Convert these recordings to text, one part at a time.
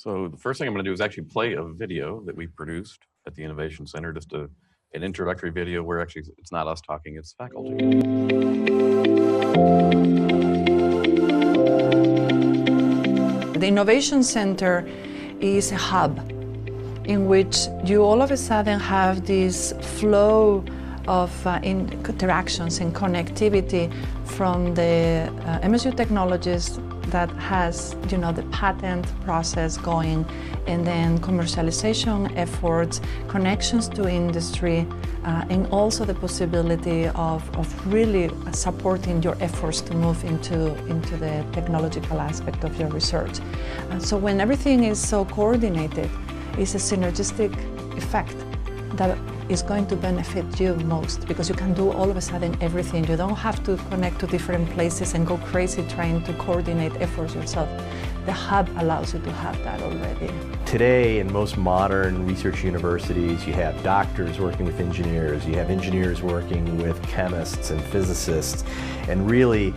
So the first thing I'm going to do is actually play a video that we produced at the Innovation Center, just an introductory video where actually it's not us talking, it's faculty. The Innovation Center is a hub in which you all of a sudden have this flow of interactions and connectivity from the MSU technologists that has, the patent process going, and then commercialization efforts, connections to industry, and also the possibility of really supporting your efforts to move into the technological aspect of your research. So when everything is so coordinated, it's a synergistic effect that is going to benefit you most, because you can do all of a sudden everything. You don't have to connect to different places and go crazy trying to coordinate efforts yourself. The hub allows you to have that already. Today, in most modern research universities, you have doctors working with engineers, you have engineers working with chemists and physicists, and really,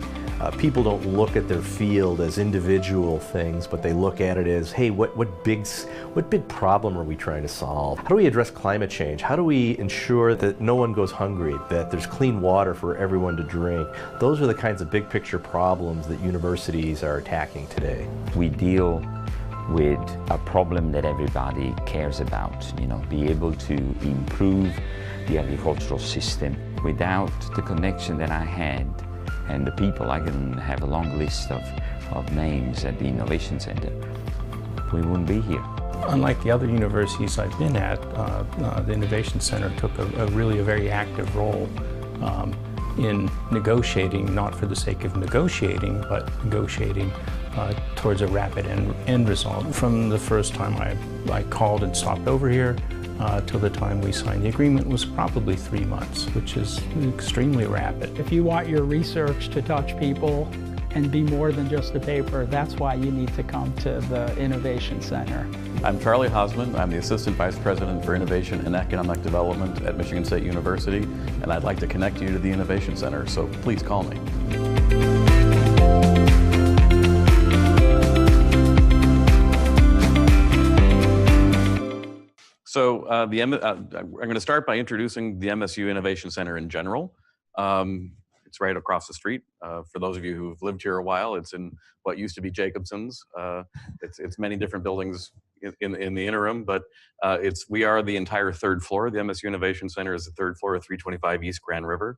people don't look at their field as individual things, but they look at it as, hey, what big problem are we trying to solve? How do we address climate change? How do we ensure that no one goes hungry, that there's clean water for everyone to drink? Those are the kinds of big picture problems that universities are attacking today. We deal with a problem that everybody cares about, be able to improve the agricultural system. Without the connection that I had and the people, I can have a long list of names at the Innovation Center. We wouldn't be here. Unlike the other universities I've been at, the Innovation Center took a really very active role in negotiating, not for the sake of negotiating, but negotiating towards a rapid end result. From the first time I called and stopped over here till the time we signed the agreement was probably 3 months, which is extremely rapid. If you want your research to touch people and be more than just a paper, that's why you need to come to the Innovation Center. I'm Charlie Hasemann. I'm the Assistant Vice President for Innovation and Economic Development at Michigan State University, and I'd like to connect you to the Innovation Center, so please call me. So I'm going to start by introducing the MSU Innovation Center in general. It's right across the street. For those of you who've lived here a while, it's in what used to be Jacobson's. It's many different buildings in the interim, but we are the entire third floor. The MSU Innovation Center is the third floor of 325 East Grand River.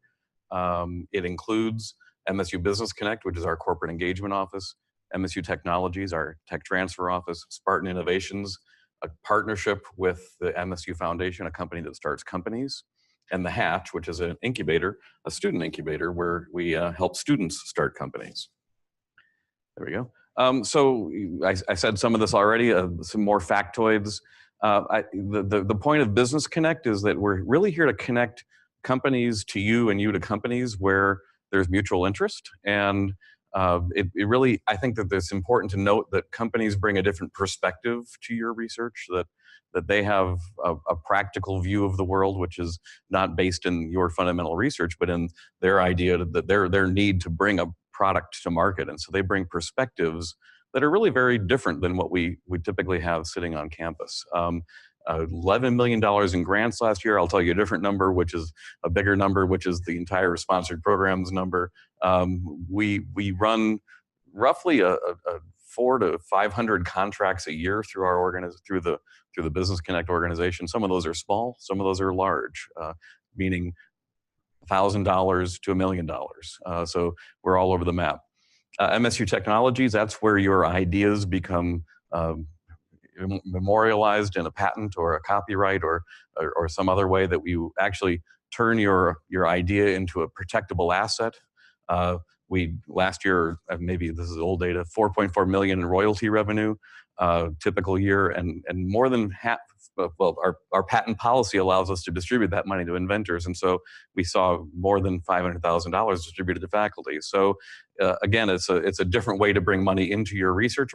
It includes MSU Business Connect, which is our corporate engagement office, MSU Technologies, our tech transfer office, Spartan Innovations, a partnership with the MSU Foundation, a company that starts companies, and the Hatch, which is an incubator, a student incubator, where we help students start companies. There we go. So I said some of this already, some more factoids. The point of Business Connect is that we're really here to connect companies to you and you to companies where there's mutual interest. And it really, I think that it's important to note that companies bring a different perspective to your research, that they have a practical view of the world, which is not based in your fundamental research, but in their idea that their need to bring a product to market. And so they bring perspectives that are really very different than what we typically have sitting on campus. $11 million in grants last year. I'll tell you a different number, which is a bigger number, which is the entire sponsored programs number. We run roughly a 400 to 500 contracts a year through our through the Business Connect organization. Some of those are small, some of those are large, meaning $1,000 to $1 million. So we're all over the map. MSU Technologies, that's where your ideas become memorialized in a patent or a copyright or some other way that you actually turn your idea into a protectable asset. We last year, maybe this is old data, 4.4 million in royalty revenue, typical year, and more than half. Well, our patent policy allows us to distribute that money to inventors, and so we saw more than $500,000 distributed to faculty. So again, it's a different way to bring money into your research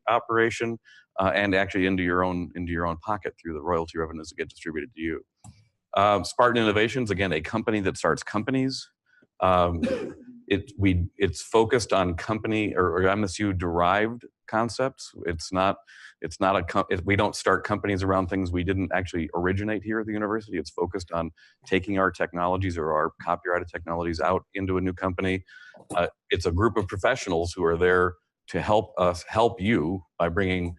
operation and actually into your own pocket through the royalty revenues that get distributed to you. Spartan Innovations, again, a company that starts companies. It's focused on company or MSU derived concepts. We don't start companies around things we didn't actually originate here at the university. It's focused on taking our technologies or our copyrighted technologies out into a new company. It's a group of professionals who are there to help you by bringing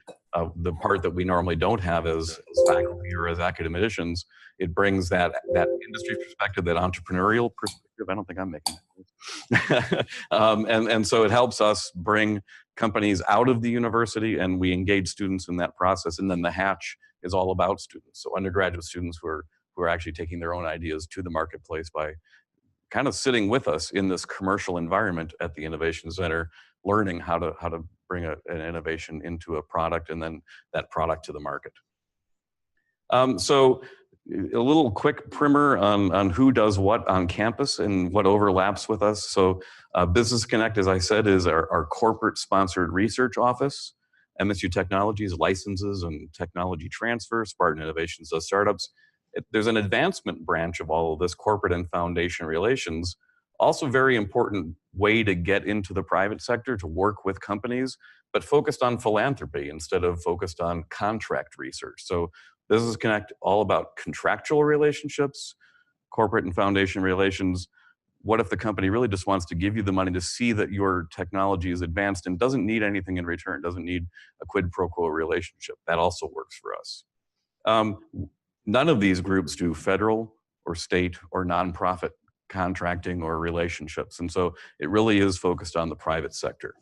the part that we normally don't have as faculty or as academicians. It brings that industry perspective, that entrepreneurial perspective. I don't think I'm making that. And so it helps us bring companies out of the university, and we engage students in that process. And then the hatch is all about students. So undergraduate students who are actually taking their own ideas to the marketplace by kind of sitting with us in this commercial environment at the Innovation Center, learning how to bring an innovation into a product and then that product to the market. So a little quick primer on who does what on campus and what overlaps with us. So Business Connect, as I said, is our corporate sponsored research office. MSU Technologies licenses and technology transfer. Spartan Innovations does startups. There's an advancement branch of all of this, corporate and foundation relations. Also very important way to get into the private sector, to work with companies, but focused on philanthropy instead of focused on contract research. So Business Connect, all about contractual relationships, corporate and foundation relations. What if the company really just wants to give you the money to see that your technology is advanced and doesn't need anything in return, doesn't need a quid pro quo relationship? That also works for us. None of these groups do federal or state or nonprofit contracting or relationships. And so it really is focused on the private sector.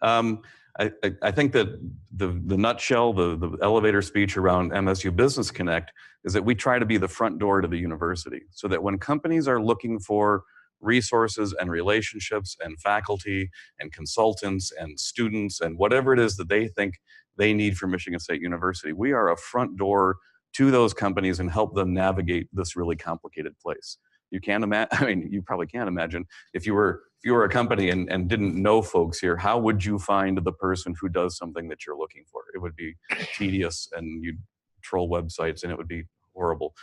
I think that the nutshell, the elevator speech around MSU Business Connect is that we try to be the front door to the university, so that when companies are looking for resources and relationships and faculty and consultants and students and whatever it is that they think they need from Michigan State University, we are a front door to those companies and help them navigate this really complicated place. You can't imagine, I mean, you probably can't imagine if you were a company and didn't know folks here, how would you find the person who does something that you're looking for? It would be tedious, and you'd troll websites and it would be horrible.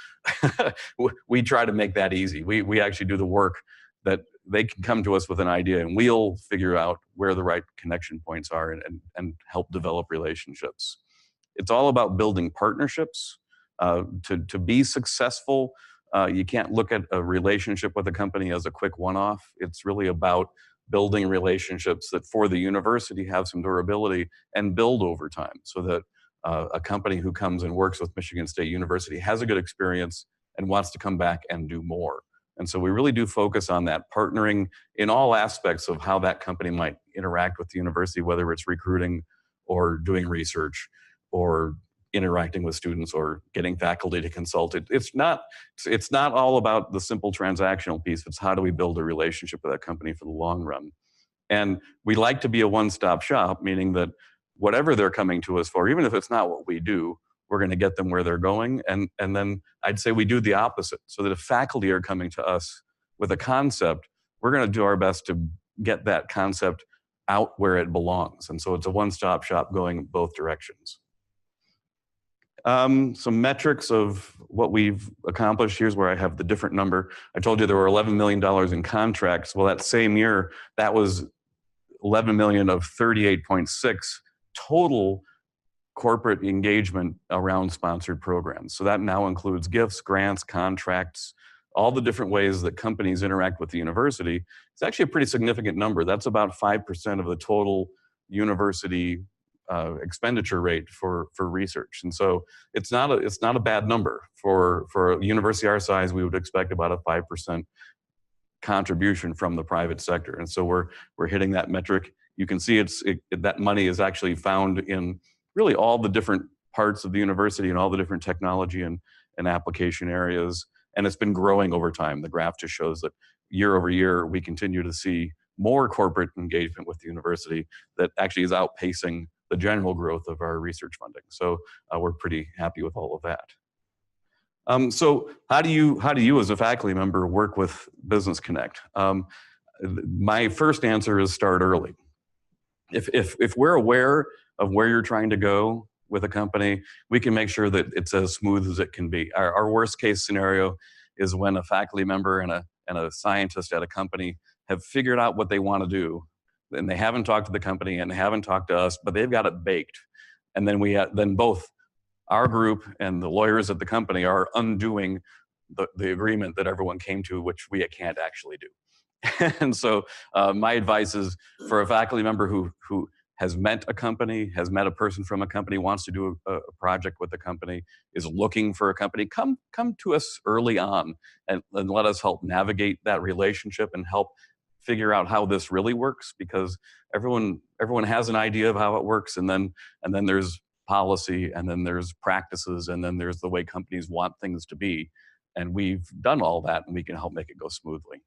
We try to make that easy. We actually do the work that they can come to us with an idea and we'll figure out where the right connection points are and help develop relationships. It's all about building partnerships. To be successful, you can't look at a relationship with a company as a quick one-off. It's really about building relationships that for the university have some durability and build over time, so that a company who comes and works with Michigan State University has a good experience and wants to come back and do more. And so we really do focus on that, partnering in all aspects of how that company might interact with the university, whether it's recruiting or doing research or interacting with students or getting faculty to consult. It's not all about the simple transactional piece. It's how do we build a relationship with that company for the long run. And we like to be a one-stop shop, meaning that whatever they're coming to us for, even if it's not what we do, we're going to get them where they're going. And then I'd say we do the opposite, so that if faculty are coming to us with a concept, we're going to do our best to get that concept out where it belongs. And so it's a one-stop shop going both directions. Some metrics of what we've accomplished. Here's where I have the different number. I told you there were $11 million in contracts. Well, that same year, that was 11 million of 38.6 total corporate engagement around sponsored programs. So that now includes gifts, grants, contracts, all the different ways that companies interact with the university. It's actually a pretty significant number. That's about 5% of the total university expenditure rate for research. And so it's not a bad number. For a university our size, we would expect about a 5% contribution from the private sector. And so we're hitting that metric. You can see that money is actually found in really all the different parts of the university and all the different technology and application areas. And it's been growing over time. The graph just shows that year over year, we continue to see more corporate engagement with the university that actually is outpacing the general growth of our research funding. So we're pretty happy with all of that. So how do you as a faculty member work with Business Connect? My first answer is start early. If we're aware of where you're trying to go with a company, we can make sure that it's as smooth as it can be. Our worst case scenario is when a faculty member and a scientist at a company have figured out what they want to do, and they haven't talked to the company and they haven't talked to us, but they've got it baked. And then then both our group and the lawyers at the company are undoing the agreement that everyone came to, which we can't actually do. And so my advice is for a faculty member who has met a company, has met a person from a company, wants to do a project with the company, is looking for a company, come to us early on and let us help navigate that relationship and help figure out how this really works, because everyone has an idea of how it works, and then there's policy, and then there's practices, and then there's the way companies want things to be. And we've done all that, and we can help make it go smoothly.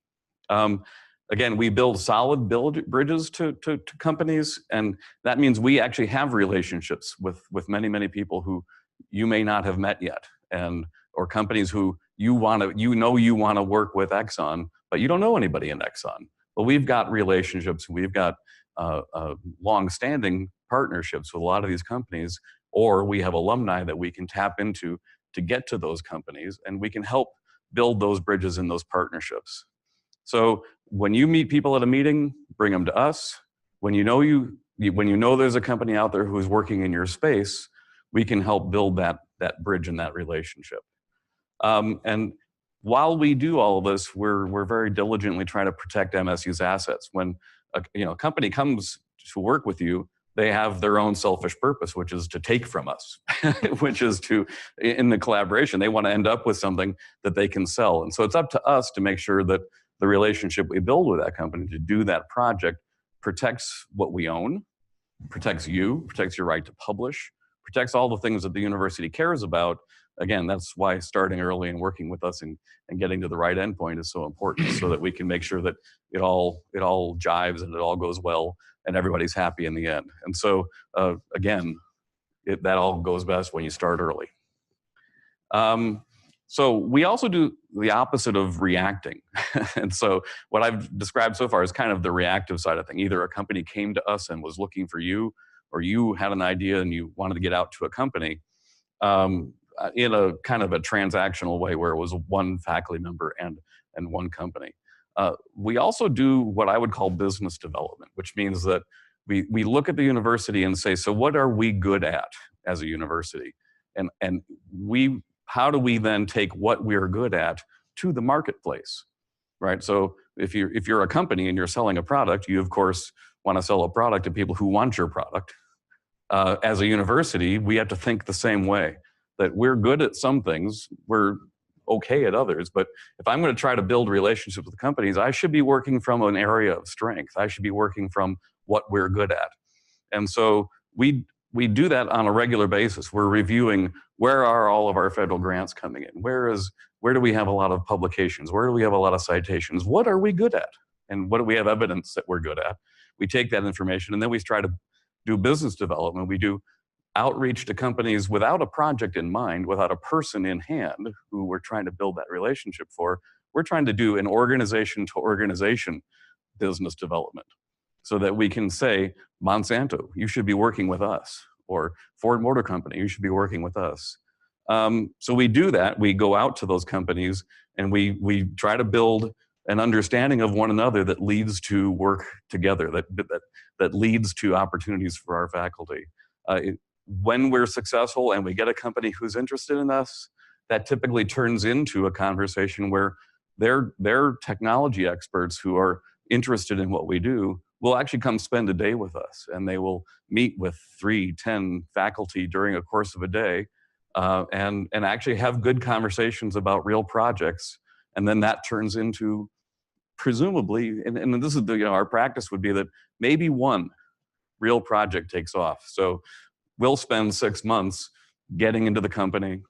Again, we build solid bridges to companies, and that means we actually have relationships with many people who you may not have met yet, or companies who you want to work with Exxon, but you don't know anybody in Exxon. But we've got relationships, we've got long-standing partnerships with a lot of these companies, or we have alumni that we can tap into to get to those companies, and we can help build those bridges and those partnerships. So when you meet people at a meeting, bring them to us. When you know there's a company out there who's working in your space, we can help build that bridge and that relationship. And while we do all of this, we're very diligently trying to protect MSU's assets. When a company comes to work with you, they have their own selfish purpose, which is to take from us, which is in the collaboration, they want to end up with something that they can sell. And so it's up to us to make sure that the relationship we build with that company to do that project protects what we own, protects you, protects your right to publish, protects all the things that the university cares about. Again, that's why starting early and working with us and getting to the right endpoint is so important, so that we can make sure that it all jives and it all goes well and everybody's happy in the end. And so, again, that all goes best when you start early. So we also do the opposite of reacting. And so what I've described so far is kind of the reactive side of things. Either a company came to us and was looking for you, or you had an idea and you wanted to get out to a company in a kind of a transactional way where it was one faculty member and one company. We also do what I would call business development, which means that we look at the university and say, so what are we good at as a university? And how do we then take what we're good at to the marketplace, right? So if you're a company and you're selling a product, you of course want to sell a product to people who want your product. As a university, we have to think the same way, that we're good at some things, we're okay at others, but if I'm going to try to build relationships with companies, I should be working from an area of strength. I should be working from what we're good at. And so we do that on a regular basis. We're reviewing, where are all of our federal grants coming in? Where do we have a lot of publications? Where do we have a lot of citations? What are we good at? And what do we have evidence that we're good at? We take that information and then we try to do business development. We do outreach to companies without a project in mind, without a person in hand who we're trying to build that relationship for. We're trying to do an organization to organization business development, so that we can say, Monsanto, you should be working with us, or Ford Motor Company, you should be working with us. So we do that. We go out to those companies and we try to build an understanding of one another that leads to work together, that leads to opportunities for our faculty. When we're successful and we get a company who's interested in us, that typically turns into a conversation where their technology experts who are interested in what we do will actually come spend a day with us, and they will meet with 3-10 faculty during a course of a day and actually have good conversations about real projects. And then that turns into, presumably, and this is our practice would be that maybe one real project takes off. So we'll spend 6 months getting into the company,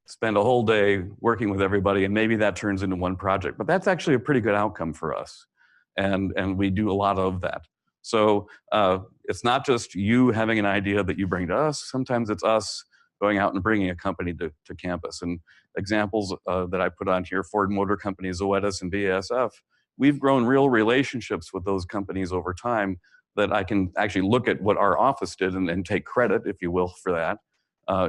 spend a whole day working with everybody, and maybe that turns into one project. But that's actually a pretty good outcome for us. And we do a lot of that. So it's not just you having an idea that you bring to us. Sometimes it's us going out and bringing a company to campus. And examples that I put on here, Ford Motor Company, Zoetis, and BASF, we've grown real relationships with those companies over time that I can actually look at what our office did and take credit, if you will, for that.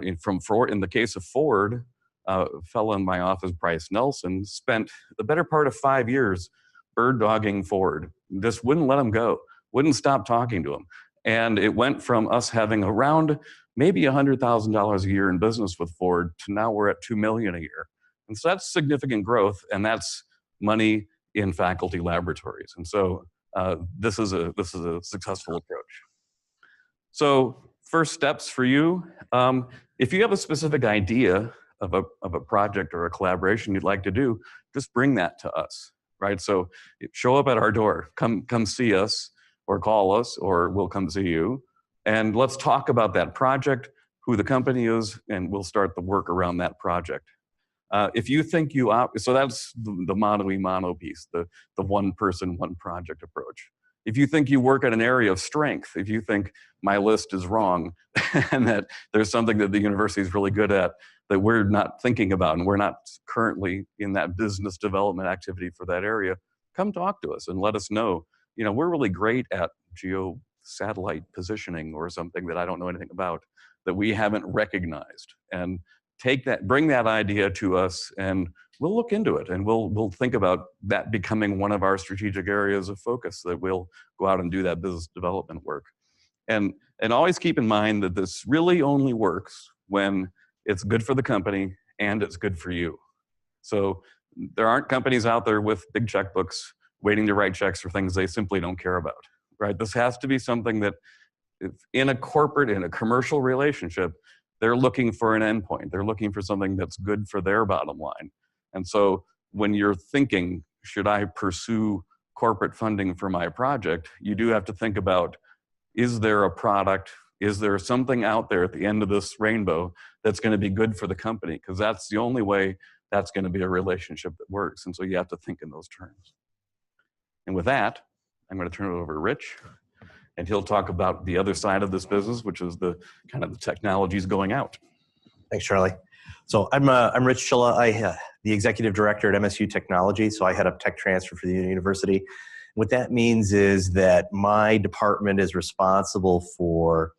In the case of Ford, a fellow in my office, Bryce Nelson, spent the better part of 5 years bird-dogging Ford, just wouldn't let them go, wouldn't stop talking to them. And it went from us having around maybe $100,000 a year in business with Ford to now we're at $2 million a year. And so that's significant growth, and that's money in faculty laboratories. And so this is a successful approach. So first steps for you, if you have a specific idea of a project or a collaboration you'd like to do, just bring that to us, right? So show up at our door, come see us, or call us, or we'll come see you, and let's talk about that project, who the company is, and we'll start the work around that project. If you think so that's the mano-a-mano piece, the one person, one project approach. If you think you work at an area of strength, if you think my list is wrong and that there's something that the university is really good at that we're not thinking about and we're not currently in that business development activity for that area, come talk to us and let us know. You know, we're really great at geo-satellite positioning or something that I don't know anything about that we haven't recognized. And bring that idea to us, and we'll look into it, and we'll think about that becoming one of our strategic areas of focus, that we'll go out and do that business development work. And always keep in mind that this really only works when it's good for the company and it's good for you. So there aren't companies out there with big checkbooks waiting to write checks for things they simply don't care about, right? This has to be something that in a corporate, in a commercial relationship, they're looking for an endpoint. They're looking for something that's good for their bottom line. And so when you're thinking, should I pursue corporate funding for my project, you do have to think about, is there a product, is there something out there at the end of this rainbow that's going to be good for the company? Because that's the only way that's going to be a relationship that works. And so you have to think in those terms. And with that, I'm going to turn it over to Rich, and he'll talk about the other side of this business, which is the kind of the technologies going out. Thanks, Charlie. So I'm Rich Chylla. I'm the executive director at MSU Technology. So I head up tech transfer for the university. What that means is that my department is responsible for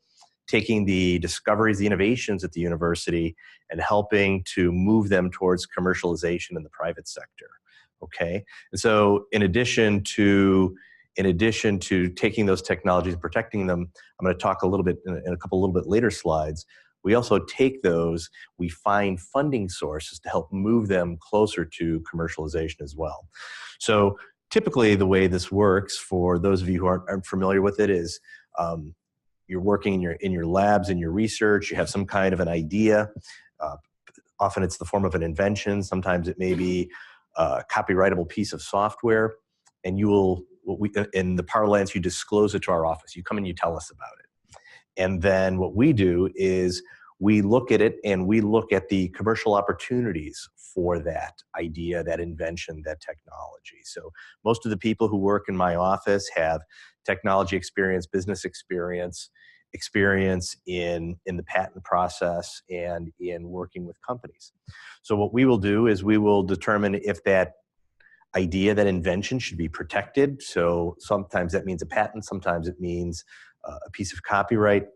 taking the discoveries, the innovations at the university, and helping to move them towards commercialization in the private sector. Okay, and so in addition to taking those technologies and protecting them, I'm going to talk a little bit in a couple little bit later slides. We also take those, we find funding sources to help move them closer to commercialization as well. So typically the way this works, for those of you who aren't familiar with it, is you're working in your labs, in your research, you have some kind of an idea. Often it's the form of an invention. Sometimes it may be a copyrightable piece of software, and you will, in the parlance, you disclose it to our office. You come and you tell us about it. And then what we do is we look at it and we look at the commercial opportunities for that idea, that invention, that technology. So most of the people who work in my office have technology experience, business experience in the patent process and in working with companies. So what we will do is we will determine if that idea, that invention, should be protected. So sometimes that means a patent, sometimes it means a piece of copyright.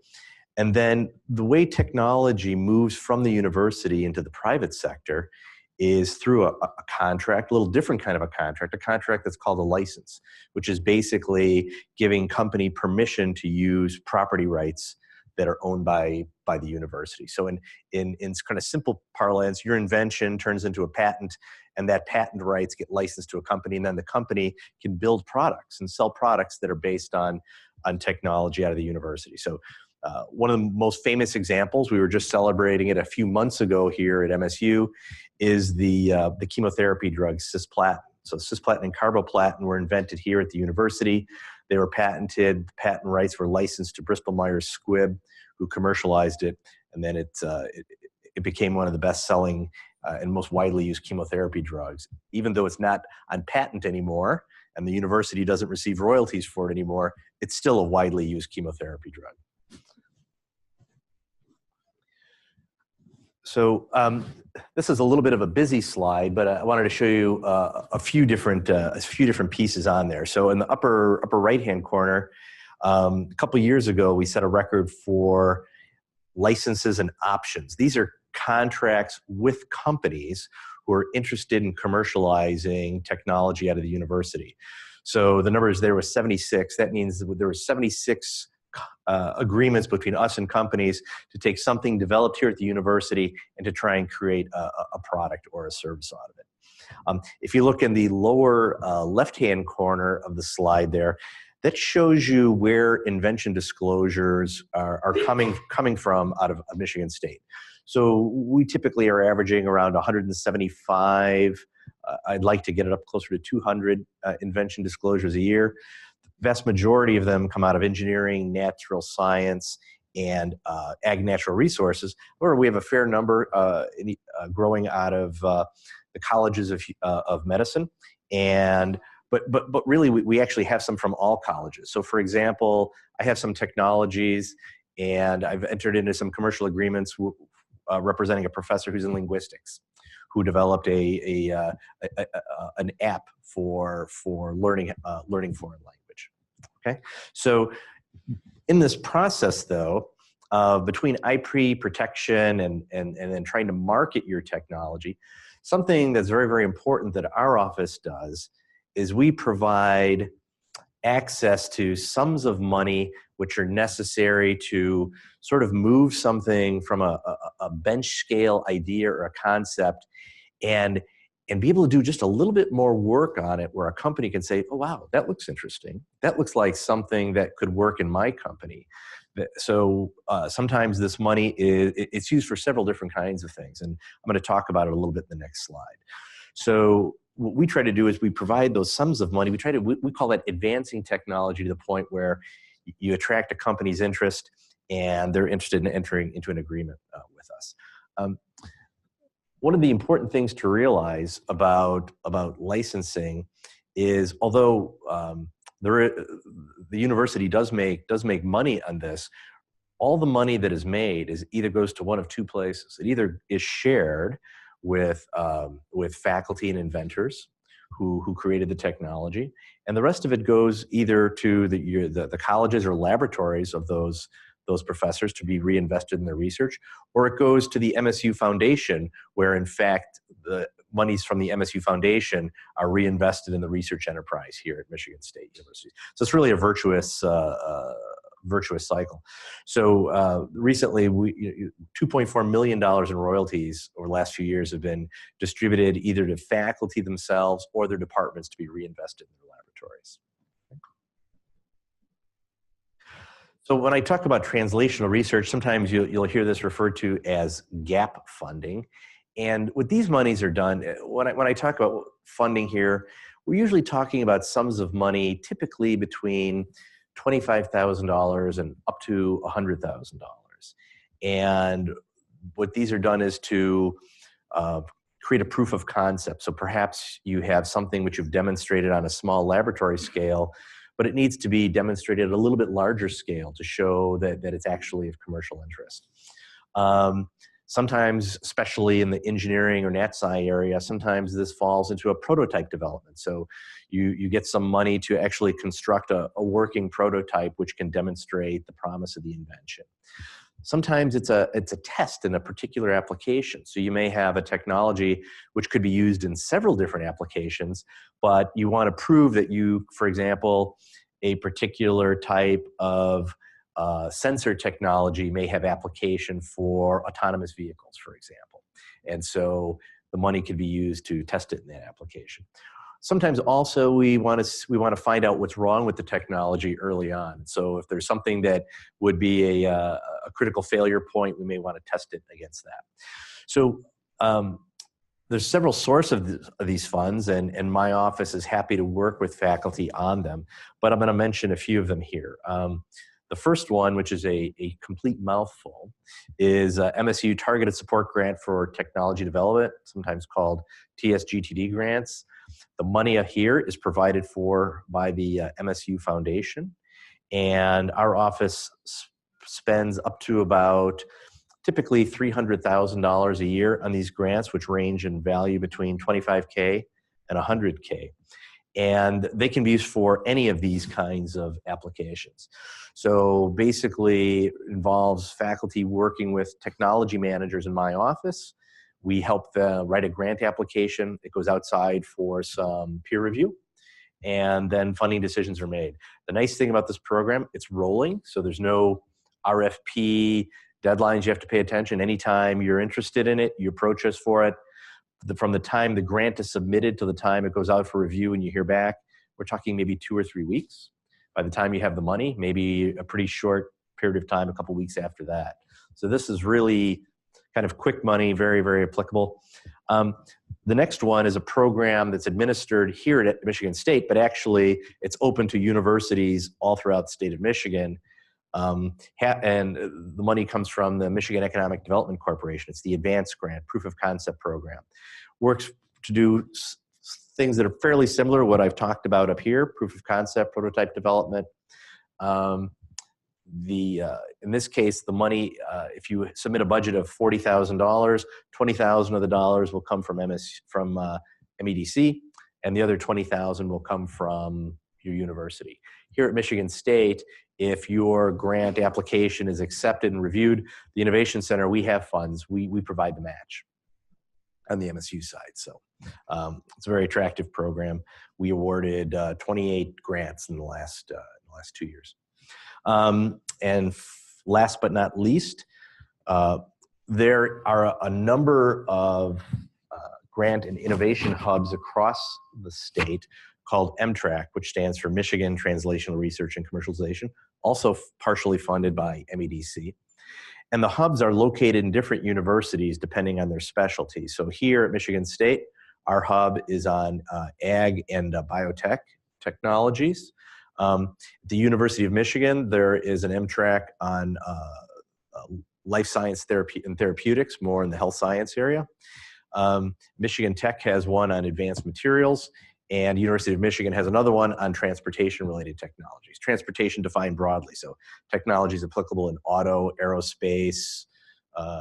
And then the way technology moves from the university into the private sector is through a contract, a little different kind of a contract that's called a license, which is basically giving company permission to use property rights that are owned by the university. So in kind of simple parlance, your invention turns into a patent, and that patent rights get licensed to a company, and then the company can build products and sell products that are based on technology out of the university. So one of the most famous examples, we were just celebrating it a few months ago here at MSU, is the chemotherapy drug cisplatin. So cisplatin and carboplatin were invented here at the university. They were patented. The patent rights were licensed to Bristol Myers Squibb, who commercialized it, and then it became one of the best-selling and most widely used chemotherapy drugs. Even though it's not on patent anymore, and the university doesn't receive royalties for it anymore, it's still a widely used chemotherapy drug. So this is a little bit of a busy slide, but I wanted to show you a few different pieces on there. So in the upper right-hand corner, a couple years ago, we set a record for licenses and options. These are contracts with companies who are interested in commercializing technology out of the university. So the numbers there was 76. That means that there were 76 agreements between us and companies to take something developed here at the university and to try and create a product or a service out of it. If you look in the lower left-hand corner of the slide there, that shows you where invention disclosures are coming from out of Michigan State. So we typically are averaging around 175. I'd like to get it up closer to 200 invention disclosures a year. The vast majority of them come out of engineering, natural science, and ag natural resources. However, we have a fair number growing out of the colleges of medicine, and but really we actually have some from all colleges. So for example, I have some technologies, and I've entered into some commercial agreements representing a professor who's in linguistics, who developed an app for learning foreign language. Okay, so in this process, though, between IP protection and then trying to market your technology, something that's very, very important that our office does is we provide access to sums of money which are necessary to sort of move something from a bench scale idea or a concept and be able to do just a little bit more work on it, where a company can say, oh, wow, that looks interesting. That looks like something that could work in my company. So sometimes this money it's used for several different kinds of things, and I'm going to talk about it a little bit in the next slide. So what we try to do is we provide those sums of money. We call that advancing technology to the point where you attract a company's interest and they're interested in entering into an agreement with us. One of the important things to realize about licensing is, although the university does make money on this, all the money that is made either goes to one of two places. It either is shared with faculty and inventors who created the technology, and the rest of it goes either to the colleges or laboratories of those professors to be reinvested in their research, or it goes to the MSU Foundation, where in fact the monies from the MSU Foundation are reinvested in the research enterprise here at Michigan State University. So it's really a virtuous cycle. So recently, $2.4 million in royalties over the last few years have been distributed either to faculty themselves or their departments to be reinvested in their laboratories. So when I talk about translational research, sometimes you'll hear this referred to as gap funding. And what these monies are done, when I talk about funding here, we're usually talking about sums of money typically between $25,000 and up to $100,000. And what these are done is to create a proof of concept. So perhaps you have something which you've demonstrated on a small laboratory scale, but it needs to be demonstrated at a little bit larger scale to show that it's actually of commercial interest. Sometimes, especially in the engineering or nat sci area, sometimes this falls into a prototype development. So you get some money to actually construct a working prototype which can demonstrate the promise of the invention. Sometimes it's a test in a particular application. So you may have a technology which could be used in several different applications, but you want to prove that for example, a particular type of sensor technology may have application for autonomous vehicles, for example. And so the money could be used to test it in that application. Sometimes also we want to find out what's wrong with the technology early on. So if there's something that would be a critical failure point, we may want to test it against that. So there's several sources of these funds, and my office is happy to work with faculty on them, but I'm going to mention a few of them here. The first one, which is a complete mouthful, is MSU Targeted Support Grant for Technology Development, sometimes called TSGTD grants. The money here is provided for by the MSU Foundation, and our office spends up to about typically $300,000 a year on these grants, which range in value between $25K and $100K. And they can be used for any of these kinds of applications. So basically, it involves faculty working with technology managers in my office. We help them write a grant application. It goes outside for some peer review, and then funding decisions are made. The nice thing about this program, it's rolling, so there's no RFP deadlines you have to pay attention. Anytime you're interested in it, you approach us for it. From the time the grant is submitted to the time it goes out for review and you hear back, we're talking maybe 2 or 3 weeks. By the time you have the money, maybe a pretty short period of time, a couple weeks after that. So this is really kind of quick money, very, very applicable. The next one is a program that's administered here at Michigan State, but actually it's open to universities all throughout the state of Michigan. And the money comes from the Michigan Economic Development Corporation. It's the Advanced Grant Proof of Concept Program. Works to do things that are fairly similar to what I've talked about up here, proof of concept, prototype development. In this case, the money, if you submit a budget of $40,000, $20,000 of the dollars will come from MEDC, and the other $20,000 will come from your university. Here at Michigan State, if your grant application is accepted and reviewed, the Innovation Center, we have funds. We provide the match on the MSU side. So it's a very attractive program. We awarded 28 grants in the last 2 years. And last but not least, there are a number of grant and innovation hubs across the state called MTRAC, which stands for Michigan Translational Research and Commercialization, also partially funded by MEDC. And the hubs are located in different universities depending on their specialty. So here at Michigan State, our hub is on ag and biotech technologies. The University of Michigan, there is an MTRAC on life science therapy and therapeutics, more in the health science area. Michigan Tech has one on advanced materials, and University of Michigan has another one on transportation-related technologies. Transportation defined broadly, so technologies applicable in auto, aerospace,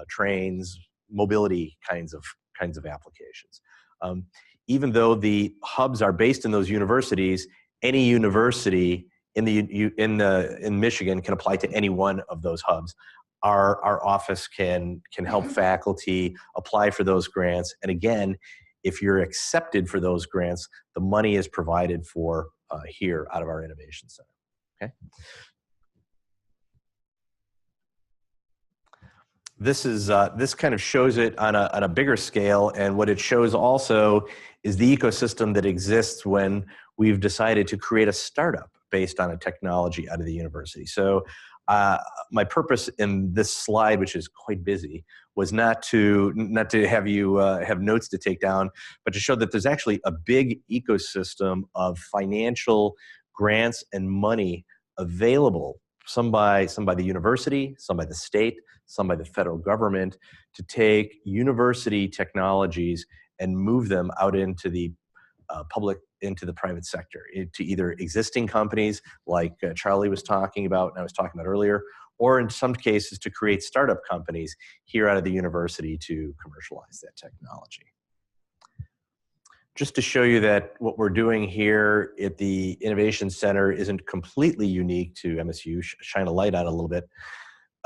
trains, mobility kinds of applications. Even though the hubs are based in those universities, any university in Michigan can apply to any one of those hubs. Our office can help faculty apply for those grants, and again, if you're accepted for those grants, the money is provided for here out of our Innovation Center. Okay. This kind of shows it on a bigger scale, and what it shows also is the ecosystem that exists when we've decided to create a startup based on a technology out of the university. So my purpose in this slide, which is quite busy, was not to have you have notes to take down, but to show that there's actually a big ecosystem of financial grants and money available, some by the university, some by the state, some by the federal government, to take university technologies and move them out into the public, into the private sector, to either existing companies like Charlie was talking about and I was talking about earlier, or in some cases to create startup companies here out of the university to commercialize that technology. Just to show you that what we're doing here at the Innovation Center isn't completely unique to MSU, shine a light on it a little bit.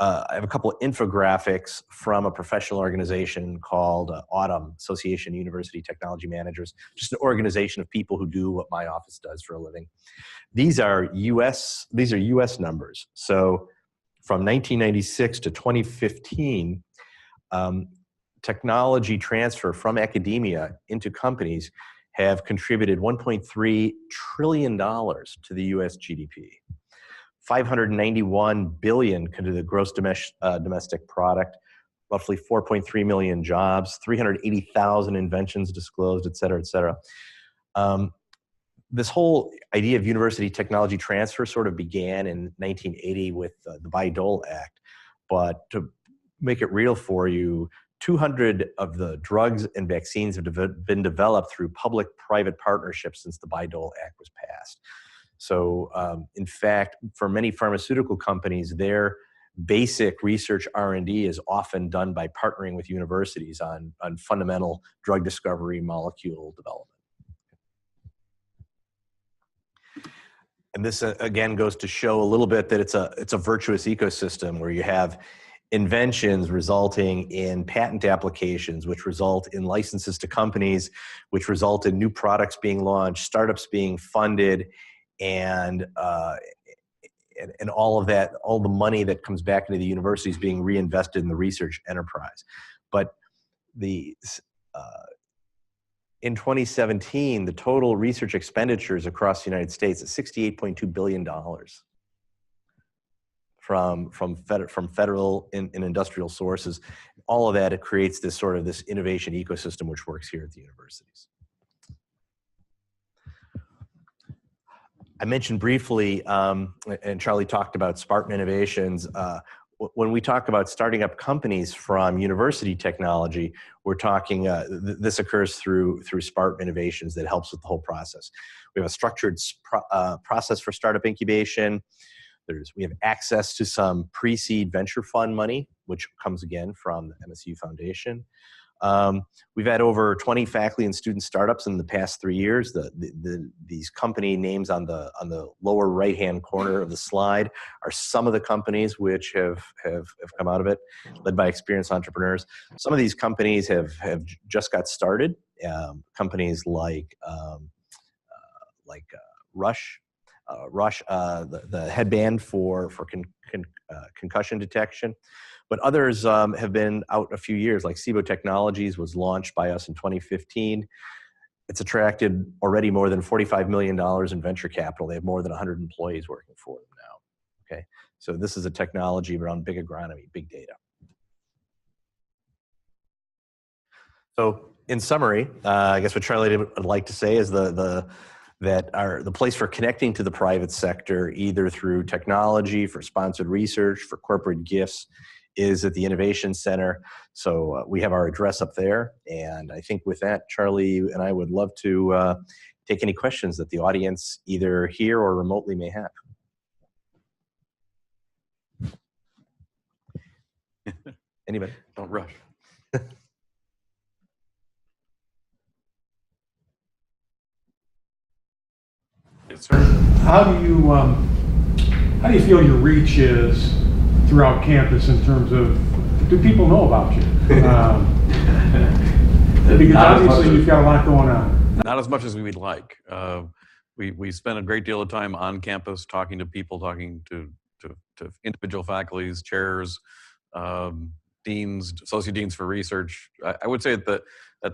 I have a couple of infographics from a professional organization called AUTUM, Association of University Technology Managers, just an organization of people who do what my office does for a living. These are US numbers. So from 1996 to 2015, technology transfer from academia into companies have contributed $1.3 trillion to the US GDP. 591 billion to the gross domestic product, roughly 4.3 million jobs, 380,000 inventions disclosed, et cetera, et cetera. This whole idea of university technology transfer sort of began in 1980 with the Bayh-Dole Act. But to make it real for you, 200 of the drugs and vaccines have been developed through public-private partnerships since the Bayh-Dole Act was passed. So in fact, for many pharmaceutical companies, their basic research R&D is often done by partnering with universities on fundamental drug discovery, molecule development. And this again goes to show a little bit that it's a virtuous ecosystem where you have inventions resulting in patent applications, which result in licenses to companies, which result in new products being launched, startups being funded, and all of that, all the money that comes back into the universities being reinvested in the research enterprise. But in 2017, the total research expenditures across the United States is $68.2 billion from federal and industrial sources. All of that, it creates this sort of this innovation ecosystem which works here at the universities. I mentioned briefly, and Charlie talked about Spartan Innovations. When we talk about starting up companies from university technology, we're talking, this occurs through Spartan Innovations that helps with the whole process. We have a structured process for startup incubation. We have access to some pre-seed venture fund money, which comes again from the MSU Foundation. We've had over 20 faculty and student startups in the past 3 years. These company names on the lower right-hand corner of the slide are some of the companies which have come out of it, led by experienced entrepreneurs. Some of these companies have just got started. Companies like Rush, the headband for concussion detection. But others have been out a few years, like Cibo Technologies was launched by us in 2015. It's attracted already more than $45 million in venture capital. They have more than 100 employees working for them now. Okay, so this is a technology around big agronomy, big data. So in summary, I guess what Charlie would like to say is the place for connecting to the private sector, either through technology, for sponsored research, for corporate gifts, is at the Innovation Center. So we have our address up there. And I think with that, Charlie and I would love to take any questions that the audience either here or remotely may have. Anybody? Don't rush. Yes, sir. How do you feel your reach is throughout campus in terms of, do people know about you? Because obviously you've got a lot going on. Not as much as we would like. We spend a great deal of time on campus talking to people, talking to individual faculties, chairs, deans, associate deans for research. I would say at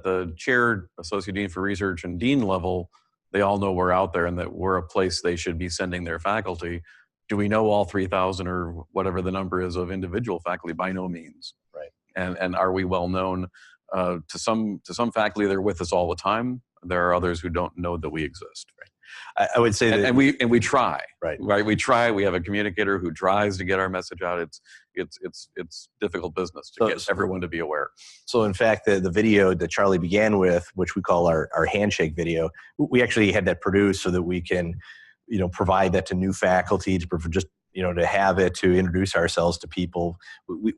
the chair, associate dean for research, and dean level, they all know we're out there and that we're a place they should be sending their faculty. Do we know all 3,000 or whatever the number is of individual faculty? By no means. Right. And are we well known? To some faculty, they're with us all the time. There are others who don't know that we exist. Right. I would say that, and we try. Right. We try. We have a communicator who tries to get our message out. It's difficult business to get everyone to be aware. So in fact, the video that Charlie began with, which we call our handshake video, we actually had that produced so that we can, provide that to new faculty, to have it, to introduce ourselves to people.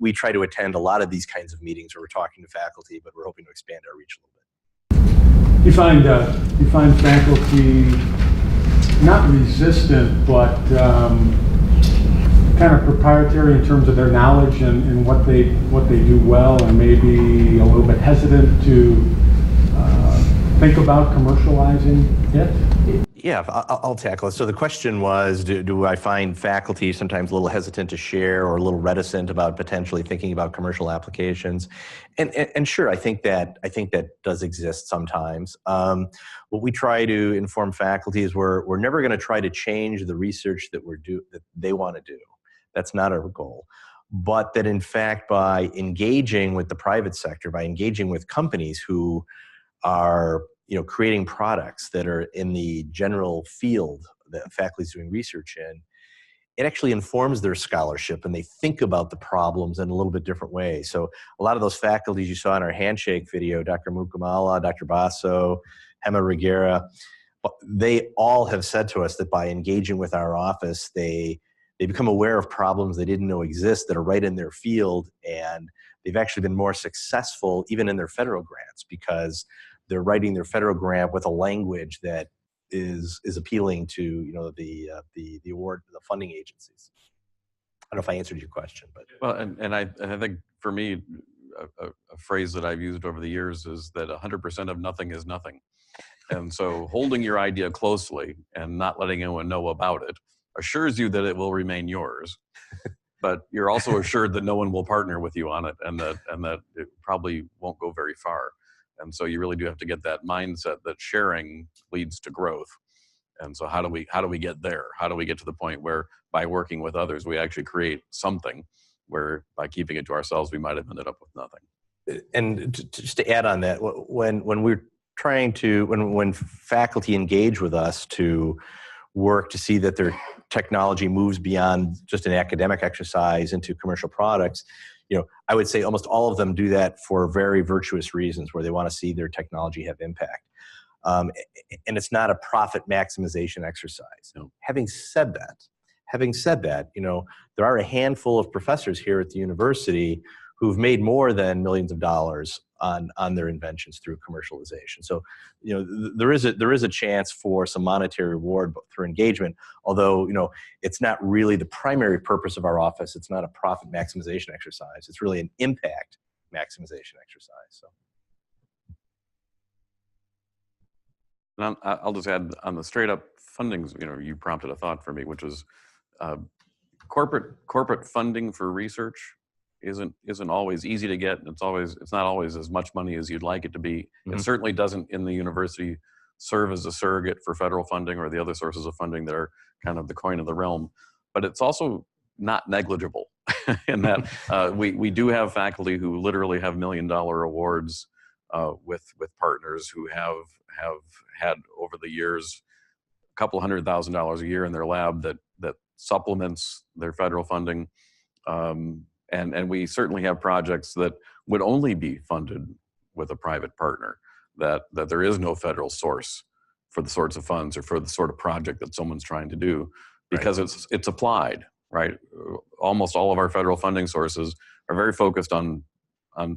We try to attend a lot of these kinds of meetings where we're talking to faculty, but we're hoping to expand our reach a little bit. You find faculty not resistant, but kind of proprietary in terms of their knowledge and what they do well, and maybe a little bit hesitant to think about commercializing it? Yeah, I'll tackle it. So the question was, do I find faculty sometimes a little hesitant to share or a little reticent about potentially thinking about commercial applications? And sure, I think that does exist sometimes. What we try to inform faculty is we're never going to try to change the research that that they want to do. That's not our goal. But that in fact, by engaging with the private sector, by engaging with companies who are creating products that are in the general field that faculty is doing research in, it actually informs their scholarship and they think about the problems in a little bit different way. So a lot of those faculties you saw in our handshake video, Dr. Mukamala, Dr. Basso, Hema Rigera, they all have said to us that by engaging with our office, they become aware of problems they didn't know exist that are right in their field, and they've actually been more successful even in their federal grants because they're writing their federal grant with a language that is appealing to the award, the funding agencies. I don't know if I answered your question, but. Well, and I think for me, a phrase that I've used over the years is that 100% of nothing is nothing. And so holding your idea closely and not letting anyone know about it assures you that it will remain yours. But you're also assured that no one will partner with you on it, and that it probably won't go very far. And so you really do have to get that mindset that sharing leads to growth. And so how do we get there? How do we get to the point where by working with others, we actually create something where by keeping it to ourselves, we might have ended up with nothing? And just to add on that, when we're trying to, when faculty engage with us to work to see that their technology moves beyond just an academic exercise into commercial products, I would say almost all of them do that for very virtuous reasons, where they want to see their technology have impact. And it's not a profit maximization exercise. No. Having said that, there are a handful of professors here at the university who've made more than millions of dollars on their inventions through commercialization. So, there is a chance for some monetary reward through engagement, although, it's not really the primary purpose of our office. It's not a profit maximization exercise. It's really an impact maximization exercise. So. And I'll just add on the straight up fundings, you prompted a thought for me, which was corporate funding for research isn't always easy to get. It's not always as much money as you'd like it to be. Mm-hmm. It certainly doesn't in the university serve as a surrogate for federal funding or the other sources of funding that are kind of the coin of the realm. But it's also not negligible in that we do have faculty who literally have $1 million awards with partners who have had over the years a couple $100,000 a year in their lab that supplements their federal funding. And we certainly have projects that would only be funded with a private partner, that there is no federal source for the sorts of funds or for the sort of project that someone's trying to do, because it's applied, right? Almost all of our federal funding sources are very focused on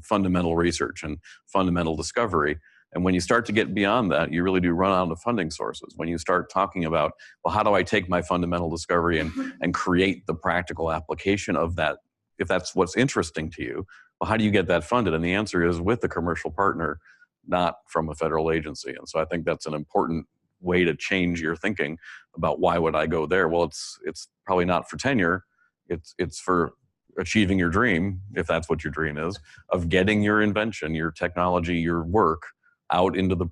fundamental research and fundamental discovery. And when you start to get beyond that, you really do run out of funding sources. When you start talking about, well, how do I take my fundamental discovery and create the practical application of that, if that's what's interesting to you, well, how do you get that funded? And the answer is with a commercial partner, not from a federal agency. And so I think that's an important way to change your thinking about why would I go there? Well, it's probably not for tenure. It's for achieving your dream, if that's what your dream is, of getting your invention, your technology, your work out into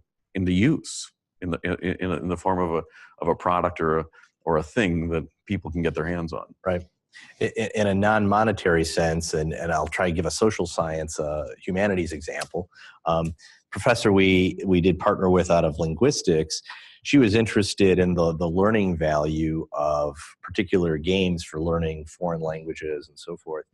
use in the form of a product or a thing that people can get their hands on. Right. In a non-monetary sense, and I'll try to give a social science, humanities example. Professor we did partner with out of linguistics, she was interested in the learning value of particular games for learning foreign languages and so forth.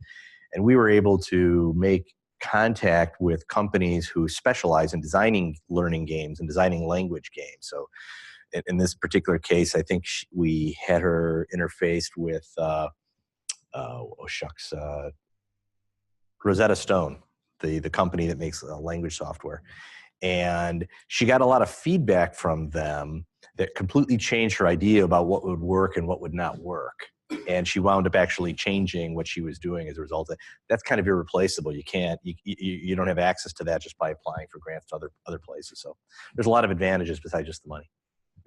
And we were able to make contact with companies who specialize in designing learning games and designing language games. So in this particular case, I think we had her interfaced with, Rosetta Stone, the company that makes language software. And she got a lot of feedback from them that completely changed her idea about what would work and what would not work. And she wound up actually changing what she was doing as a result. That's kind of irreplaceable. You don't have access to that just by applying for grants to other places. So there's a lot of advantages besides just the money.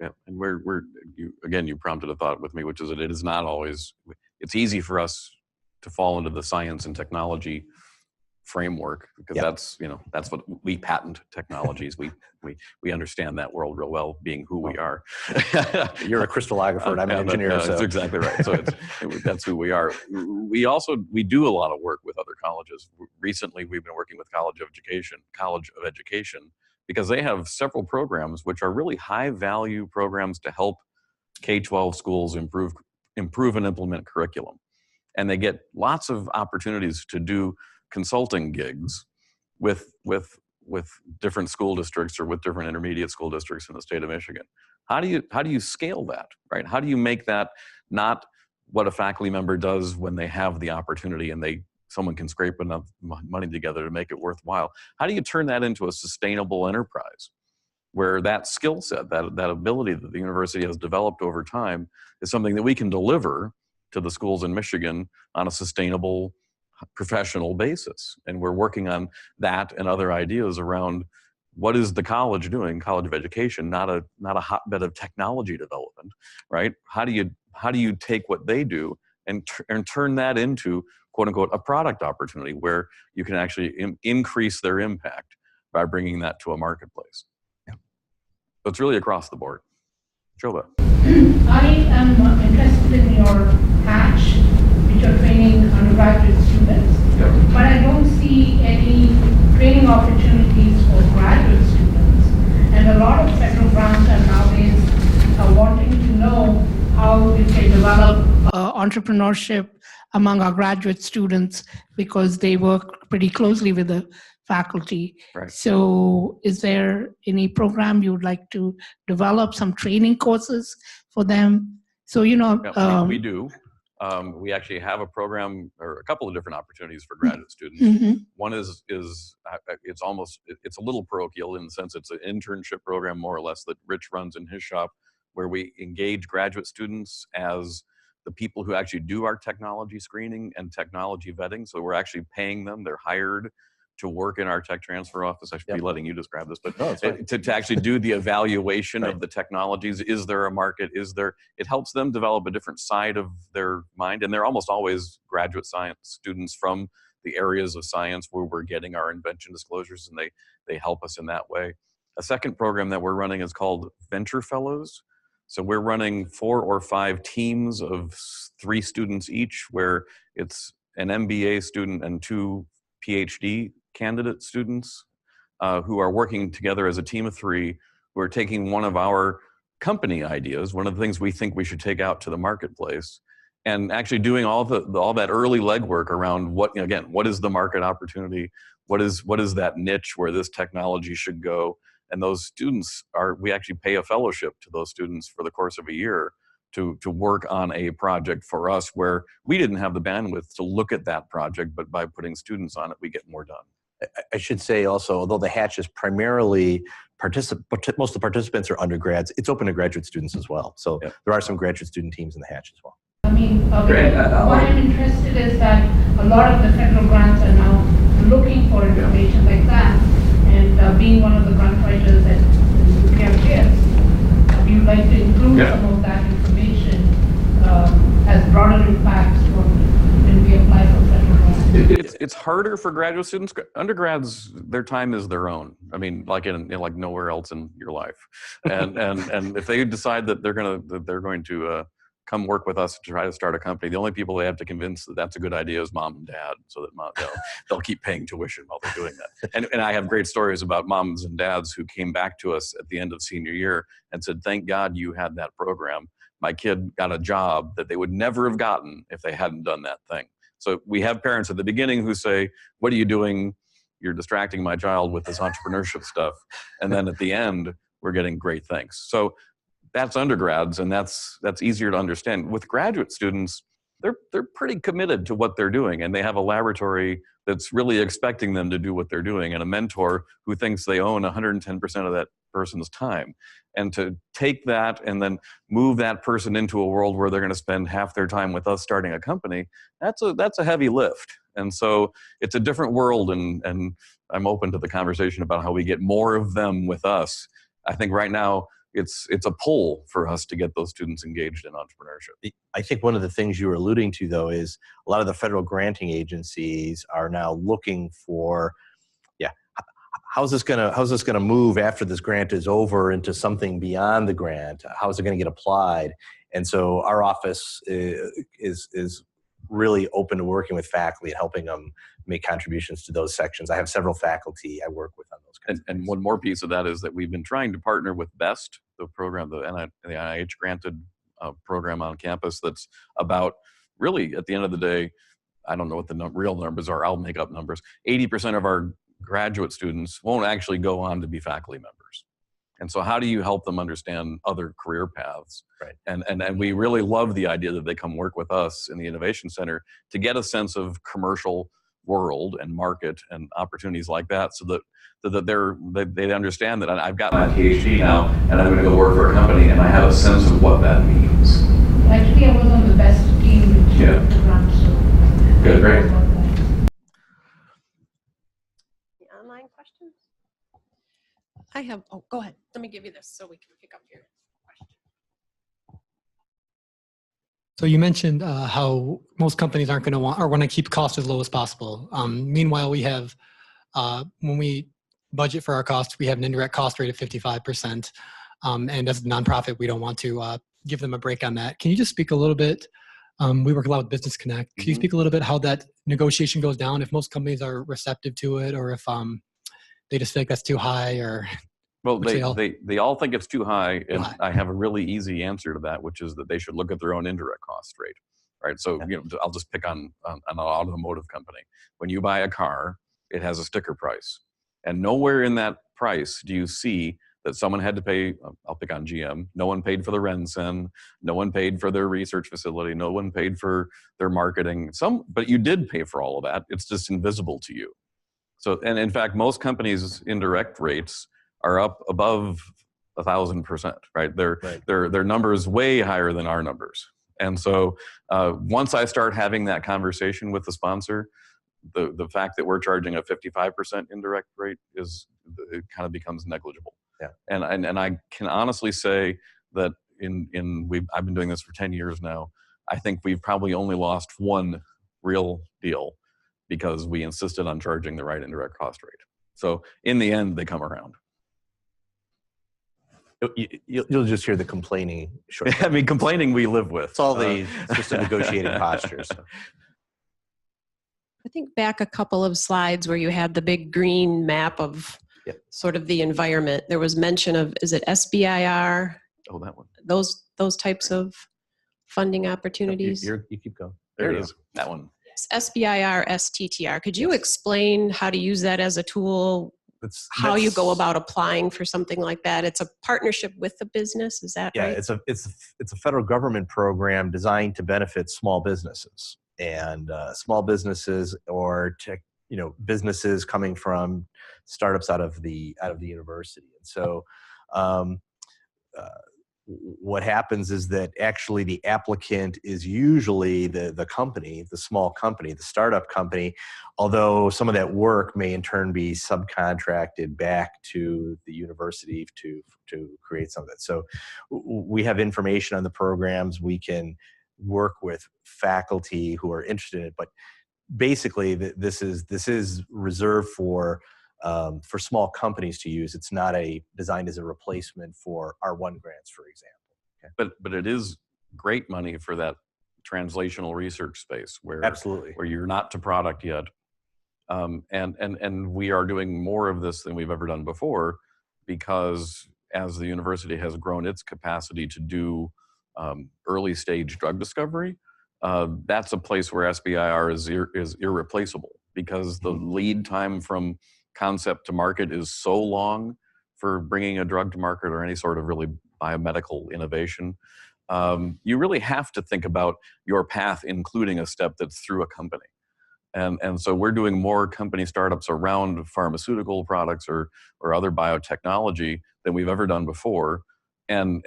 Yeah, and you prompted a thought with me, which is that it is not always. It's easy for us to fall into the science and technology framework because that's what we patent technologies. We understand that world real well, being who we are. You're a crystallographer and I'm an engineer. That's exactly right. So that's who we are. We do a lot of work with other colleges. Recently, we've been working with College of Education, because they have several programs which are really high value programs to help K-12 schools improve and implement curriculum. And they get lots of opportunities to do consulting gigs with different school districts or with different intermediate school districts in the state of Michigan. How do you scale that, right? How do you make that not what a faculty member does when they have the opportunity and someone can scrape enough money together to make it worthwhile? How do you turn that into a sustainable enterprise where that skill set, that ability that the university has developed over time is something that we can deliver to the schools in Michigan on a sustainable, professional basis. And we're working on that and other ideas around what is the college doing, College of Education, not a hotbed of technology development, right? How do you take what they do and turn that into, quote unquote, a product opportunity where you can actually increase their impact by bringing that to a marketplace? Yeah. So it's really across the board. Chylla. I am interested in your hatch, which are training undergraduate students, but I don't see any training opportunities for graduate students. And a lot of federal grants are nowadays wanting to know how we can develop entrepreneurship among our graduate students, because they work pretty closely with the faculty. Right. So is there any program you would like to develop, some training courses for them? So, you know. Yeah, we do. We actually have a program or a couple of different opportunities for graduate students. Mm-hmm. One is it's a little parochial in the sense it's an internship program, more or less, that Rich runs in his shop, where we engage graduate students as the people who actually do our technology screening and technology vetting. So we're actually paying them. They're hired to work in our tech transfer office. I should be letting you describe this, but to actually do the evaluation of the technologies. Is there a market? It helps them develop a different side of their mind. And they're almost always graduate science students from the areas of science where we're getting our invention disclosures, and they help us in that way. A second program that we're running is called Venture Fellows. So we're running 4 or 5 teams of 3 students each, where it's an MBA student and 2 Ph.D. candidate students who are working together as a team of 3, who are taking one of our company ideas, one of the things we think we should take out to the marketplace, and actually doing all that early legwork around what is the market opportunity, what is that niche where this technology should go. And those students we actually pay a fellowship to those students for the course of a year to work on a project for us where we didn't have the bandwidth to look at that project, but by putting students on it, we get more done. I should say also, although the hatch is primarily most of the participants are undergrads, it's open to graduate students as well. So there are some graduate student teams in the hatch as well. I mean, what I'm interested is that a lot of the federal grants are now looking for information like that. And being one of the grant writers at the UPMGS, do you like to include some of that information as broader impacts when we apply for federal grants? It's harder for graduate students. Undergrads, their time is their own. I mean, like like nowhere else in your life. And if they decide that they're going to come work with us to try to start a company, the only people they have to convince that that's a good idea is mom and dad, so that they'll keep paying tuition while they're doing that. And I have great stories about moms and dads who came back to us at the end of senior year and said, "Thank God you had that program. My kid got a job that they would never have gotten if they hadn't done that thing." So we have parents at the beginning who say, "What are you doing? You're distracting my child with this entrepreneurship stuff." And then at the end, we're getting great thanks. So that's undergrads, and that's easier to understand. With graduate students, they're pretty committed to what they're doing, and they have a laboratory that's really expecting them to do what they're doing, and a mentor who thinks they own 110% of that person's time. And to take that and then move that person into a world where they're going to spend half their time with us starting a company, that's a heavy lift. And so it's a different world, and I'm open to the conversation about how we get more of them with us. I think right now, it's a pull for us to get those students engaged in entrepreneurship. I think one of the things you were alluding to, though, is a lot of the federal granting agencies are now looking for, how's this gonna move after this grant is over into something beyond the grant? How is it going to get applied? And so our office is really open to working with faculty and helping them make contributions to those sections. I have several faculty I work with on those kinds of things. And one more piece of that is that we've been trying to partner with BEST, the program, the NIH granted program on campus that's about, really, at the end of the day, I don't know what the real numbers are, I'll make up numbers. 80% of our graduate students won't actually go on to be faculty members. And so how do you help them understand other career paths? Right. And we really love the idea that they come work with us in the Innovation Center to get a sense of commercial world and market and opportunities like that, so that they understand that I've got my Ph.D. now and I'm going to go work for a company and I have a sense of what that means. Actually, I was on the BEST team I have, oh, go ahead. Let me give you this so we can pick up your question. So you mentioned how most companies aren't going to want or want to keep costs as low as possible. Meanwhile, we have, when we budget for our costs, we have an indirect cost rate of 55%. And as a nonprofit, we don't want to give them a break on that. Can you just speak a little bit? We work a lot with Business Connect. Can you speak a little bit how that negotiation goes down, if most companies are receptive to it, or if they just think that's too high, or? Well, they all think it's too high, and I have a really easy answer to that, which is that they should look at their own indirect cost rate, right? So, you know, I'll just pick on an automotive company. When you buy a car, it has a sticker price, and nowhere in that price do you see that someone had to pay. I'll pick on GM. No one paid for the Rensen. No one paid for their research facility. No one paid for their marketing. But you did pay for all of that. It's just invisible to you. So, and in fact, most companies' indirect rates are up above 1,000%, right? Their numbers way higher than our numbers. And so once I start having that conversation with the sponsor, the fact that we're charging a 55% indirect rate it kind of becomes negligible. Yeah. And I can honestly say that I've been doing this for 10 years now. I think we've probably only lost one real deal because we insisted on charging the right indirect cost rate. So in the end, they come around. You'll just hear the complaining. I mean, complaining we live with. It's just a negotiating posture. So. I think back a couple of slides where you had the big green map of sort of the environment. There was mention of, is it SBIR? Oh, that one. Those types of funding opportunities. You keep going. There it is. That one. SBIR, STTR. Could you explain how to use that as a tool? How you go about applying for something like that? It's a partnership with the business, is that right? Yeah, it's a federal government program designed to benefit small businesses and small businesses or businesses coming from startups out of the university. And so what happens is that actually the applicant is usually the company, the small company, the startup company, although some of that work may in turn be subcontracted back to the university to create some of that. So we have information on the programs. We can work with faculty who are interested in it, but basically this is reserved for small companies to use. It's not designed as a replacement for R1 grants, for example. Okay. But it is great money for that translational research space where absolutely where you're not to product yet, and we are doing more of this than we've ever done before, because as the university has grown its capacity to do early stage drug discovery, that's a place where SBIR is irreplaceable, because the lead time from concept to market is so long for bringing a drug to market or any sort of really biomedical innovation. You really have to think about your path, including a step that's through a company. And so we're doing more company startups around pharmaceutical products or other biotechnology than we've ever done before. And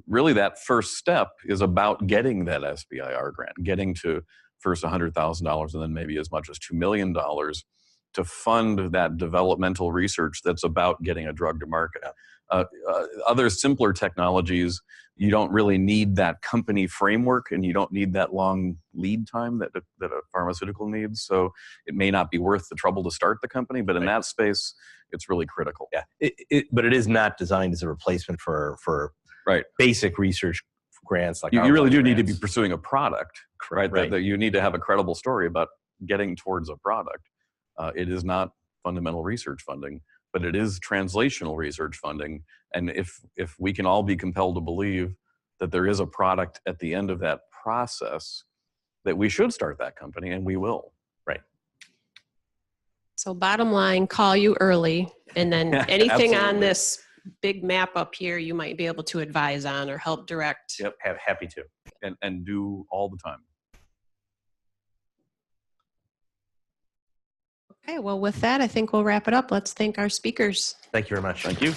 really that first step is about getting that SBIR grant, getting to first $100,000 and then maybe as much as $2 million to fund that developmental research that's about getting a drug to market. Other simpler technologies, you don't really need that company framework, and you don't need that long lead time that a pharmaceutical needs. So it may not be worth the trouble to start the company, but in that space, it's really critical. Yeah, but it is not designed as a replacement for basic research grants. Like you really do need to be pursuing a product, right? That you need to have a credible story about getting towards a product. It is not fundamental research funding, but it is translational research funding. And if we can all be compelled to believe that there is a product at the end of that process, that we should start that company, and we will. Right. So bottom line, call you early, and then anything on this big map up here you might be able to advise on or help direct. Yep, happy to. And do all the time. Okay, well, with that, I think we'll wrap it up. Let's thank our speakers. Thank you very much. Thank you.